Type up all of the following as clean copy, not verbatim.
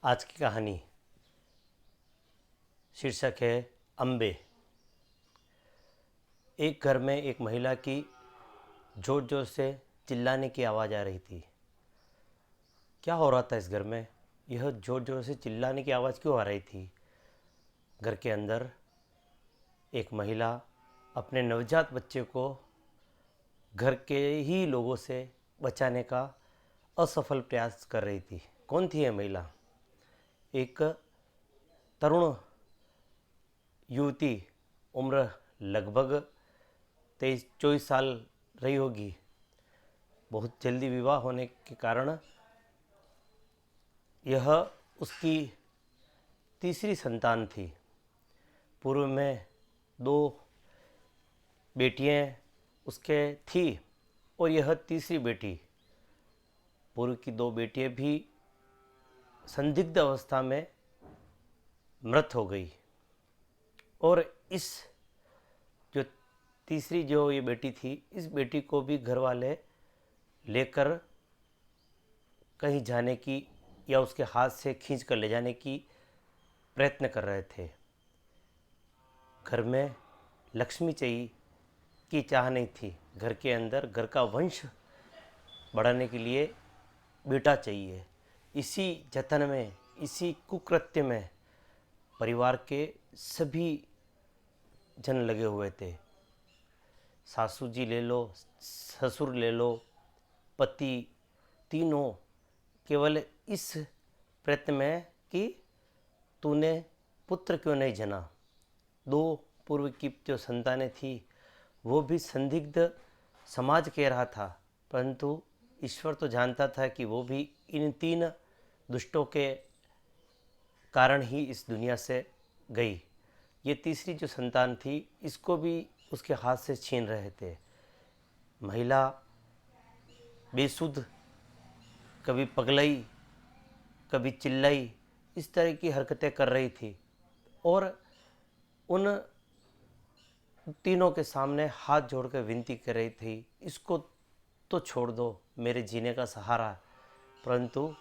आज की कहानी शीर्षक है अम्बे। एक घर में एक महिला की जोर जोर से चिल्लाने की आवाज़ आ रही थी। क्या हो रहा था इस घर में? यह जोर जोर से चिल्लाने की आवाज़ क्यों आ रही थी? घर के अंदर एक महिला अपने नवजात बच्चे को घर के ही लोगों से बचाने का असफल प्रयास कर रही थी। कौन थी यह महिला? एक तरुण युवती, उम्र लगभग 23-24 साल रही होगी। बहुत जल्दी विवाह होने के कारण यह उसकी तीसरी संतान थी। पूर्व में 2 बेटियां उसके थी और यह तीसरी बेटी। पूर्व की 2 बेटियां भी संदिग्ध अवस्था में मृत हो गई और इस जो तीसरी जो ये बेटी थी, इस बेटी को भी घर वाले लेकर कहीं जाने की या उसके हाथ से खींच कर ले जाने की प्रयत्न कर रहे थे। घर में लक्ष्मी चाहिए की चाह नहीं थी। घर के अंदर घर का वंश बढ़ाने के लिए बेटा चाहिए। इसी जतन में, इसी कुकृत्य में परिवार के सभी जन लगे हुए थे। सासू जी ले लो, ससुर ले लो, पति, तीनों केवल इस प्रयत्न में कि तूने पुत्र क्यों नहीं जना। 2 पूर्व की जो संतानें थी वो भी संदिग्ध समाज कह रहा था, परंतु ईश्वर तो जानता था कि वो भी इन 3 दुष्टों के कारण ही इस दुनिया से गई। ये तीसरी जो संतान थी, इसको भी उसके हाथ से छीन रहे थे। महिला बेसुध, कभी पगलई, कभी चिल्लाई, इस तरह की हरकतें कर रही थी और उन तीनों के सामने हाथ जोड़कर विनती कर रही थी, इसको तो छोड़ दो, मेरे जीने का सहारा। परंतु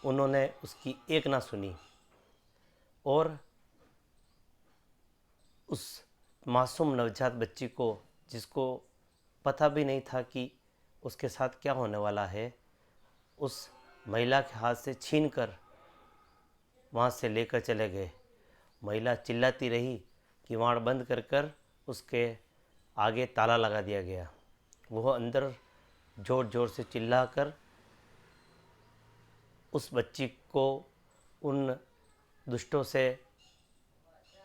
उन्होंने उसकी एक ना सुनी और उस मासूम नवजात बच्ची को, जिसको पता भी नहीं था कि उसके साथ क्या होने वाला है, उस महिला के हाथ से छीनकर वहाँ से लेकर चले गए। महिला चिल्लाती रही, किवाड़ बंद कर कर उसके आगे ताला लगा दिया गया। वह अंदर ज़ोर ज़ोर से चिल्लाकर उस बच्ची को उन दुष्टों से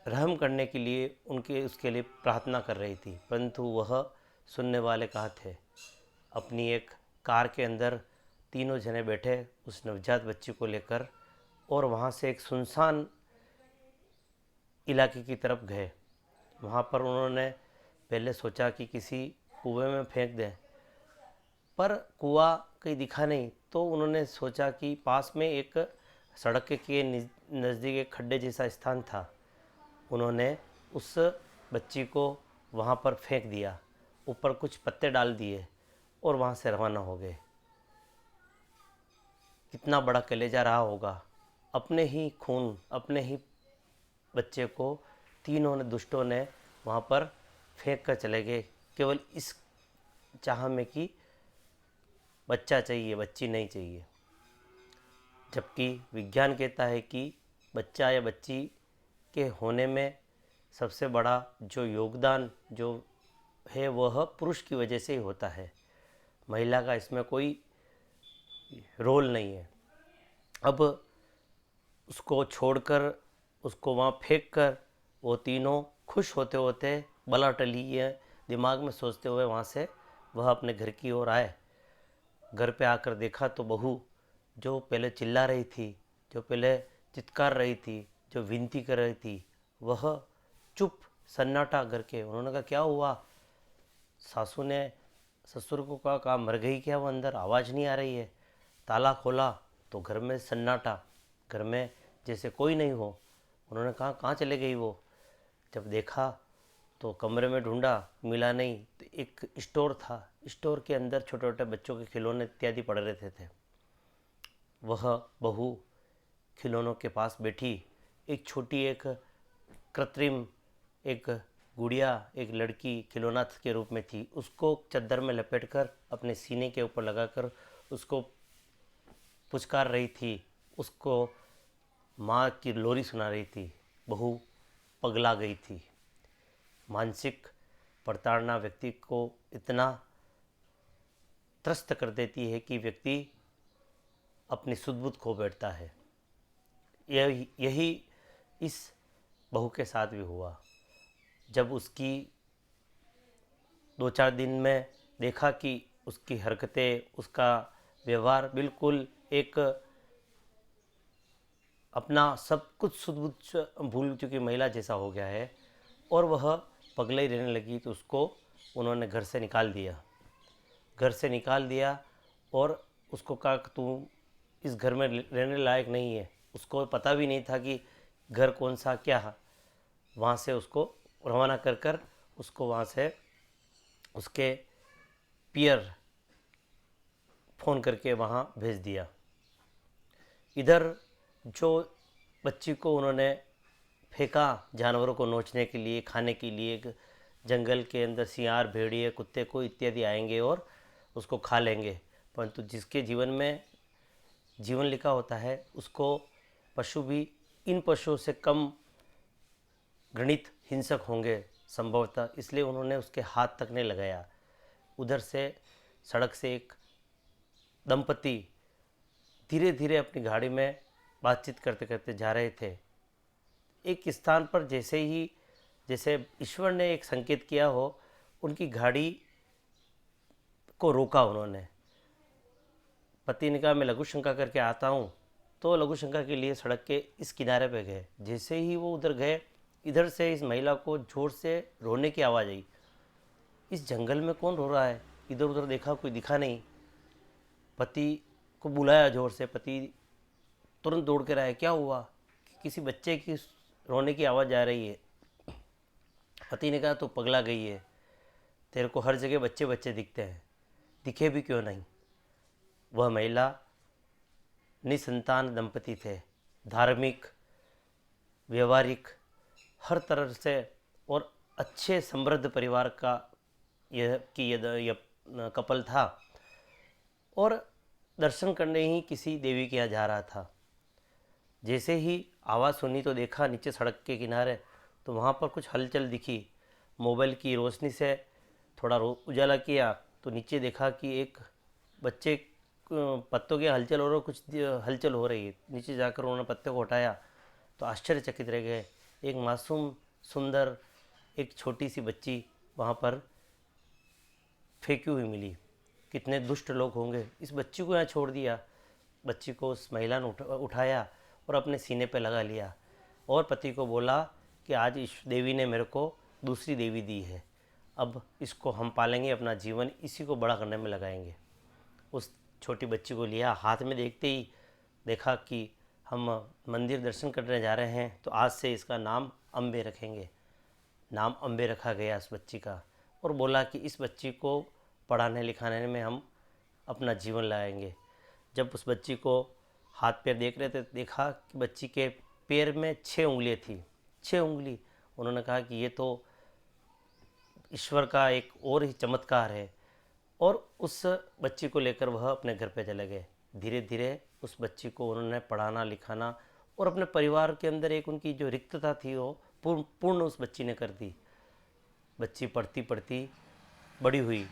रहम करने के लिए उसके लिए प्रार्थना कर रही थी, परंतु वह सुनने वाले कहाँ थे। अपनी एक कार के अंदर तीनों जने बैठे उस नवजात बच्ची को लेकर और वहाँ से एक सुनसान इलाके की तरफ गए। वहाँ पर उन्होंने पहले सोचा कि किसी कुएं में फेंक दें, पर कुआं कहीं दिखा नहीं, तो उन्होंने सोचा कि पास में एक सड़क के नज़दीक एक खड्डे जैसा स्थान था। उन्होंने उस बच्ची को वहाँ पर फेंक दिया, ऊपर कुछ पत्ते डाल दिए और वहाँ से रवाना हो गए। कितना बड़ा कलेजा रहा होगा। अपने ही खून, अपने ही बच्चे को तीनों ने दुष्टों ने वहाँ पर फेंक कर चले गए, केवल इस चाह में कि बच्चा चाहिए, बच्ची नहीं चाहिए। जबकि विज्ञान कहता है कि बच्चा या बच्ची के होने में सबसे बड़ा जो योगदान जो है वह पुरुष की वजह से ही होता है। महिला का इसमें कोई रोल नहीं है। अब उसको छोड़कर, उसको वहाँ फेंक कर वो तीनों खुश होते होते बला टली ये दिमाग में सोचते हुए वहाँ से वह अपने घर की ओर आए। घर पे आकर देखा तो बहू जो पहले चिल्ला रही थी, जो पहले चित्कार रही थी, जो विनती कर रही थी, वह चुप, सन्नाटा घर के। उन्होंने कहा क्या हुआ? सासू ने ससुर को कहा मर गई क्या? वो अंदर आवाज़ नहीं आ रही है। ताला खोला तो घर में सन्नाटा, घर में जैसे कोई नहीं हो। उन्होंने कहा कहाँ चले गई वो? जब देखा तो कमरे में ढूंढा, मिला नहीं, तो एक स्टोर था, स्टोर के अंदर छोटे छोटे बच्चों के खिलौने इत्यादि पड़े रहते थे। वह बहू खिलौनों के पास बैठी एक छोटी एक कृत्रिम एक गुड़िया, एक लड़की खिलौना के रूप में थी। उसको चद्दर में लपेटकर अपने सीने के ऊपर लगाकर उसको पुचकार रही थी, उसको माँ की लोरी सुना रही थी। बहू पगला गई थी। मानसिक प्रताड़ना व्यक्ति को इतना त्रस्त कर देती है कि व्यक्ति अपनी सुध-बुध खो बैठता है। यही इस बहू के साथ भी हुआ। जब उसकी 2-4 दिन में देखा कि उसकी हरकतें, उसका व्यवहार बिल्कुल एक अपना सब कुछ सुध-बुध भूल चुकी महिला जैसा हो गया है और वह पगले ही रहने लगी, तो उसको उन्होंने घर से निकाल दिया। घर से निकाल दिया और उसको कहा कि तू इस घर में रहने लायक नहीं है। उसको पता भी नहीं था कि घर कौन सा क्या है। वहाँ से उसको रवाना कर कर उसको वहाँ से उसके पियर फ़ोन करके वहाँ भेज दिया। इधर जो बच्ची को उन्होंने फेंका जानवरों को नोचने के लिए, खाने के लिए, जंगल के अंदर सियार, भेड़िए, कुत्ते को इत्यादि आएंगे और उसको खा लेंगे, परंतु जिसके जीवन में जीवन लिखा होता है उसको पशु भी इन पशुओं से कम घृणित हिंसक होंगे संभवतः, इसलिए उन्होंने उसके हाथ तक नहीं लगाया। उधर से सड़क से एक दंपति धीरे धीरे अपनी गाड़ी में बातचीत करते करते जा रहे थे। एक स्थान पर जैसे ईश्वर ने एक संकेत किया हो, उनकी गाड़ी को रोका उन्होंने। पति ने कहा मैं लघु शंका करके आता हूँ, तो लघु शंका के लिए सड़क के इस किनारे पे गए। जैसे ही वो उधर गए, इधर से इस महिला को जोर से रोने की आवाज़ आई। इस जंगल में कौन रो रहा है? इधर उधर देखा, कोई दिखा नहीं। पति को बुलाया जोर से, पति तुरंत दौड़ कर आया। क्या हुआ? किसी बच्चे की रोने की आवाज़ आ रही है। पति ने कहा तो पगला गई है, तेरे को हर जगह बच्चे बच्चे दिखते हैं, दिखे भी क्यों नहीं। वह महिला निसंतान दंपति थे, धार्मिक, व्यवहारिक, हर तरह से और अच्छे समृद्ध परिवार का यह कपल था और दर्शन करने ही किसी देवी के यहाँ जा रहा था। जैसे ही आवाज़ सुनी तो देखा नीचे सड़क के किनारे, तो वहाँ पर कुछ हलचल दिखी। मोबाइल की रोशनी से थोड़ा उजाला किया तो नीचे देखा कि एक बच्चे पत्तों की हलचल हो रही, कुछ हलचल हो रही है। नीचे जाकर उन्होंने पत्ते को हटाया तो आश्चर्यचकित रह गए। एक मासूम सुंदर एक छोटी सी बच्ची वहाँ पर फेंकी हुई मिली। कितने दुष्ट लोग होंगे, इस बच्ची को यहाँ छोड़ दिया। बच्ची को उस महिला ने उठाया और अपने सीने पे लगा लिया और पति को बोला कि आज इस देवी ने मेरे को दूसरी देवी दी है, अब इसको हम पालेंगे, अपना जीवन इसी को बड़ा करने में लगाएंगे। उस छोटी बच्ची को लिया, हाथ में देखते ही देखा कि हम मंदिर दर्शन करने जा रहे हैं, तो आज से इसका नाम अम्बे रखेंगे। नाम अम्बे रखा गया उस बच्ची का और बोला कि इस बच्ची को पढ़ाने लिखाने में हम अपना जीवन लगाएंगे। जब उस बच्ची को हाथ पैर देख रहे थे, देखा कि बच्ची के पैर में 6 उंगलियां थी, 6 उंगली। उन्होंने कहा कि ये तो ईश्वर का एक और ही चमत्कार है और उस बच्ची को लेकर वह अपने घर पे चले गए। धीरे धीरे उस बच्ची को उन्होंने पढ़ाना लिखाना और अपने परिवार के अंदर एक उनकी जो रिक्तता थी वो पूर्ण उस बच्ची ने कर दी। बच्ची पढ़ती पढ़ती बड़ी हुई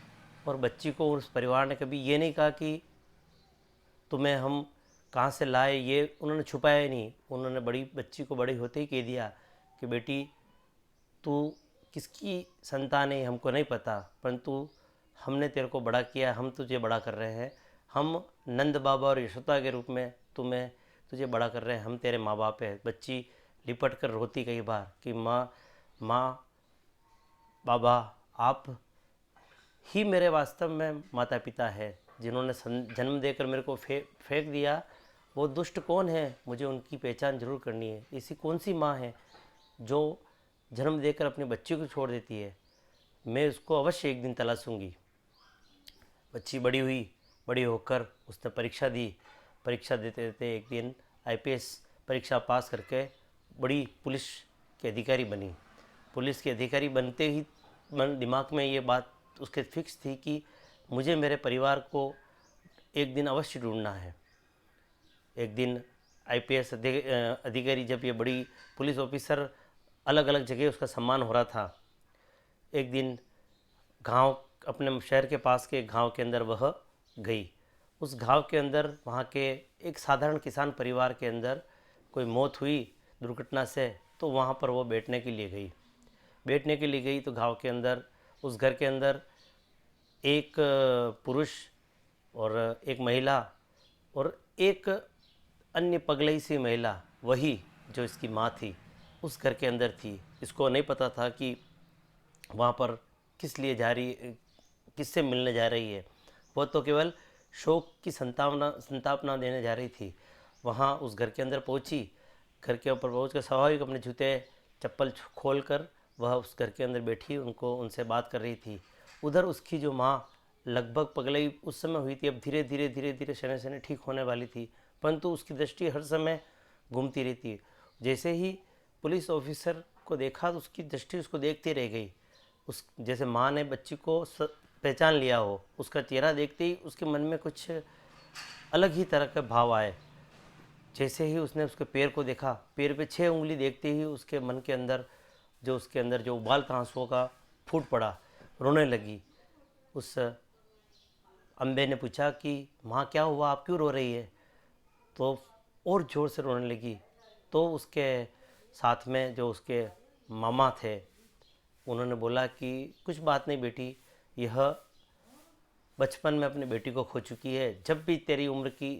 और बच्ची को उस परिवार ने कभी ये नहीं कहा कि तुम्हें हम कहाँ से लाए, ये उन्होंने छुपाया ही नहीं। उन्होंने बच्ची को बड़ी होते ही कह दिया कि बेटी तू किसकी संतान है हमको नहीं पता, परंतु हमने तेरे को बड़ा किया, हम तुझे बड़ा कर रहे हैं। हम नंद बाबा और यशोदा के रूप में तुझे बड़ा कर रहे हैं, हम तेरे माँ बाप हैं। बच्ची लिपट कर रोती कई बार कि माँ बाबा आप ही मेरे वास्तव में माता पिता है, जिन्होंने जन्म देकर मेरे को फेंक दिया। वो दुष्ट कौन है, मुझे उनकी पहचान जरूर करनी है। ऐसी कौन सी माँ है जो जन्म देकर अपने बच्चे को छोड़ देती है, मैं उसको अवश्य एक दिन तलाशूंगी। बच्ची बड़ी हुई, बड़ी होकर उसने परीक्षा दी। परीक्षा देते देते एक दिन IPS परीक्षा पास करके बड़ी पुलिस के अधिकारी बनी। पुलिस के अधिकारी बनते ही दिमाग में ये बात उसके फिक्स थी कि मुझे मेरे परिवार को एक दिन अवश्य ढूंढना है। एक दिन आईपीएस अधिकारी, जब ये बड़ी पुलिस ऑफिसर अलग अलग जगह उसका सम्मान हो रहा था, एक दिन गांव, अपने शहर के पास के गांव के अंदर वह गई। उस गांव के अंदर वहाँ के एक साधारण किसान परिवार के अंदर कोई मौत हुई दुर्घटना से, तो वहाँ पर वो बैठने के लिए गई। बैठने के लिए गई तो गांव के अंदर, उस घर के अंदर एक पुरुष और एक महिला और एक अन्य पगलई सी महिला, वही जो इसकी माँ थी, उस घर के अंदर थी। इसको नहीं पता था कि वहाँ पर किस लिए जा रही, किससे मिलने जा रही है। वो तो केवल शोक की संतापना देने जा रही थी। वहाँ उस घर के अंदर पहुँची। घर के ऊपर पहुँच कर स्वाभाविक अपने जूते चप्पल खोल कर वह उस घर के अंदर बैठी उनसे बात कर रही थी। उधर उसकी जो माँ लगभग पगलई उस समय हुई थी, अब धीरे धीरे धीरे धीरे शनै शनै ठीक होने वाली थी, परंतु उसकी दृष्टि हर समय घूमती रहती। जैसे ही पुलिस ऑफिसर को देखा तो उसकी दृष्टि उसको देखती रह गई। उस जैसे माँ ने बच्ची को पहचान लिया हो, उसका चेहरा देखते ही उसके मन में कुछ अलग ही तरह के भाव आए। जैसे ही उसने उसके पैर को देखा, पैर पे 6 उंगली देखते ही उसके मन के अंदर जो उबाल था आंसुओं का फूट पड़ा, रोने लगी। उस अम्बे ने पूछा कि माँ क्या हुआ, आप क्यों रो रही है? तो और ज़ोर से रोने लगी। तो उसके साथ में जो उसके मामा थे, उन्होंने बोला कि कुछ बात नहीं बेटी, यह बचपन में अपनी बेटी को खो चुकी है। जब भी तेरी उम्र की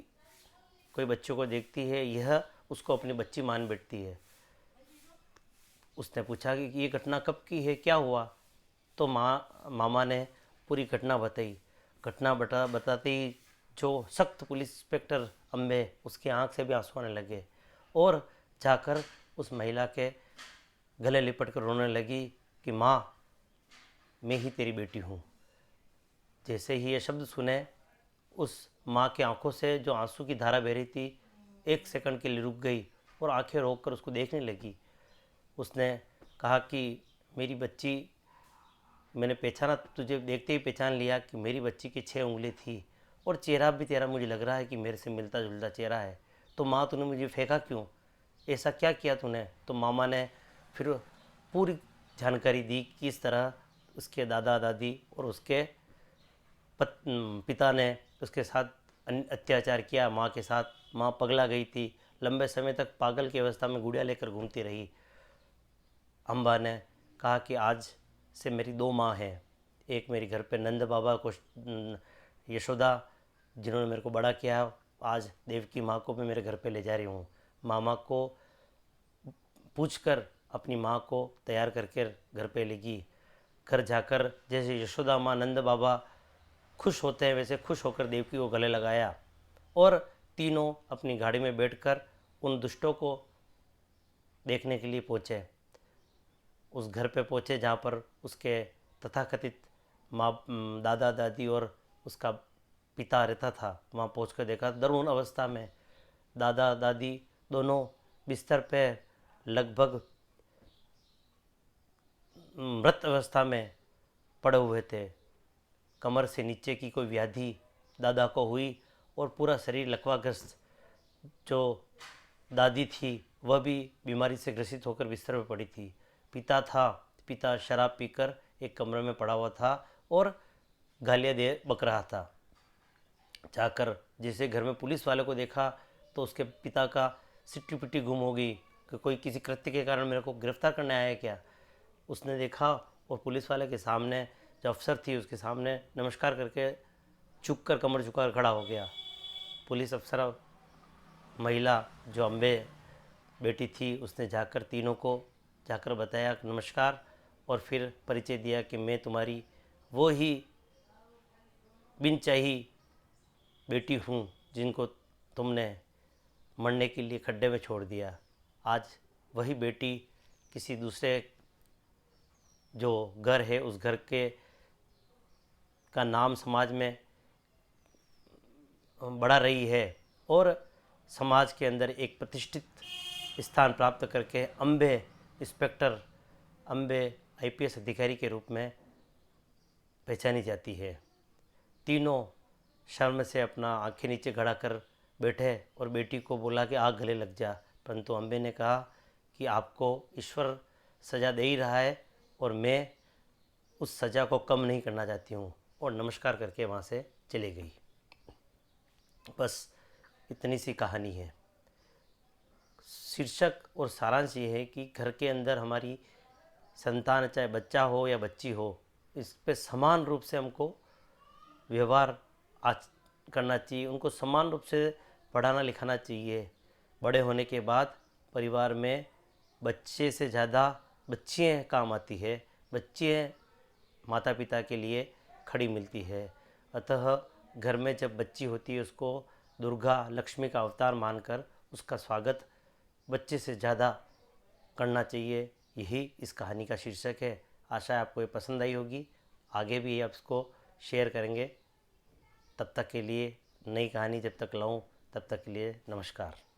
कोई बच्चों को देखती है, यह उसको अपनी बच्ची मान बैठती है। उसने पूछा कि ये घटना कब की है, क्या हुआ? तो मामा ने पूरी घटना बताई। घटना बताते ही जो सख्त पुलिस इंस्पेक्टर अम्बे, उसकी आंख से भी आंसू आने लगे और जाकर उस महिला के गले लिपट कर रोने लगी कि माँ, मैं ही तेरी बेटी हूँ। जैसे ही ये शब्द सुने, उस माँ की आंखों से जो आंसू की धारा बह रही थी, 1 सेकंड के लिए रुक गई और आंखें रोक कर उसको देखने लगी। उसने कहा कि मेरी बच्ची, मैंने पहचाना, तुझे देखते ही पहचान लिया कि मेरी बच्ची की 6 उंगली थी और चेहरा भी तेरा मुझे लग रहा है कि मेरे से मिलता जुलता चेहरा है। तो माँ, तूने मुझे फेंका क्यों? ऐसा क्या किया तूने? तो मामा ने फिर पूरी जानकारी दी कि किस तरह उसके दादा दादी और उसके पिता ने उसके साथ अत्याचार किया माँ के साथ। माँ पगला गई थी, लंबे समय तक पागल की अवस्था में गुड़िया लेकर घूमती रही। अम्बा ने कहा कि आज से मेरी 2 माँ हैं। एक मेरी घर पे नंद बाबा को, यशोदा जिन्होंने मेरे को बड़ा किया, आज देवकी माँ को भी मेरे घर पे ले जा रही हूँ। मामा को पूछकर अपनी माँ को तैयार करके घर पे लेगी। घर जाकर जैसे यशोदा माँ, नंद बाबा खुश होते हैं, वैसे खुश होकर देवकी को गले लगाया और तीनों अपनी गाड़ी में बैठकर उन दुष्टों को देखने के लिए पहुँचे। उस घर पे पहुँचे जहाँ पर उसके तथाकथित माँ, दादा दादी और उसका पिता रहता था। वहाँ पहुँचकर देखा दरुण अवस्था में दादा दादी दोनों बिस्तर पे लगभग मृत अवस्था में पड़े हुए थे। कमर से नीचे की कोई व्याधि दादा को हुई और पूरा शरीर लकवाग्रस्त। जो दादी थी वह भी बीमारी से ग्रसित होकर बिस्तर पर पड़ी थी। पिता शराब पीकर एक कमरे में पड़ा हुआ था और गालियाँ दे बक रहा था। जाकर जैसे घर में पुलिस वाले को देखा तो उसके पिता का सिट्टी पिट्टी गुम हो गई कि कोई किसी कृत्य के कारण मेरे को गिरफ्तार करने आया है क्या। उसने देखा और पुलिस वाले के सामने जो अफसर थी उसके सामने नमस्कार करके झुक कर कमर झुका कर खड़ा हो गया। पुलिस अफसर महिला जो अम्बे बेटी थी, उसने जाकर तीनों को जाकर बताया नमस्कार और फिर परिचय दिया कि मैं तुम्हारी वो ही बिन चाही बेटी हूँ जिनको तुमने मरने के लिए खड्डे में छोड़ दिया। आज वही बेटी किसी दूसरे जो घर है उस घर के का नाम समाज में बढ़ा रही है और समाज के अंदर एक प्रतिष्ठित स्थान प्राप्त करके अम्बे इंस्पेक्टर, अम्बे आईपीएस अधिकारी के रूप में पहचानी जाती है। तीनों शर्म से अपना आंखें नीचे गड़ा कर बैठे और बेटी को बोला कि आग गले लग जा, परंतु अम्बे ने कहा कि आपको ईश्वर सज़ा दे ही रहा है और मैं उस सज़ा को कम नहीं करना चाहती हूँ, और नमस्कार करके वहाँ से चली गई। बस इतनी सी कहानी है। शीर्षक और सारांश ये है कि घर के अंदर हमारी संतान, चाहे बच्चा हो या बच्ची हो, इस पे समान रूप से हमको व्यवहार आज करना चाहिए, उनको समान रूप से पढ़ाना लिखाना चाहिए। बड़े होने के बाद परिवार में बच्चे से ज़्यादा बच्चियाँ काम आती है, बच्चियाँ माता पिता के लिए खड़ी मिलती है। अतः घर में जब बच्ची होती है उसको दुर्गा लक्ष्मी का अवतार मानकर उसका स्वागत बच्चे से ज़्यादा करना चाहिए। यही इस कहानी का शीर्षक है। आशा है आपको ये पसंद आई होगी। आगे भी आप इसको शेयर करेंगे। तब तक के लिए नई कहानी जब तक लाऊं, तब तक के लिए नमस्कार।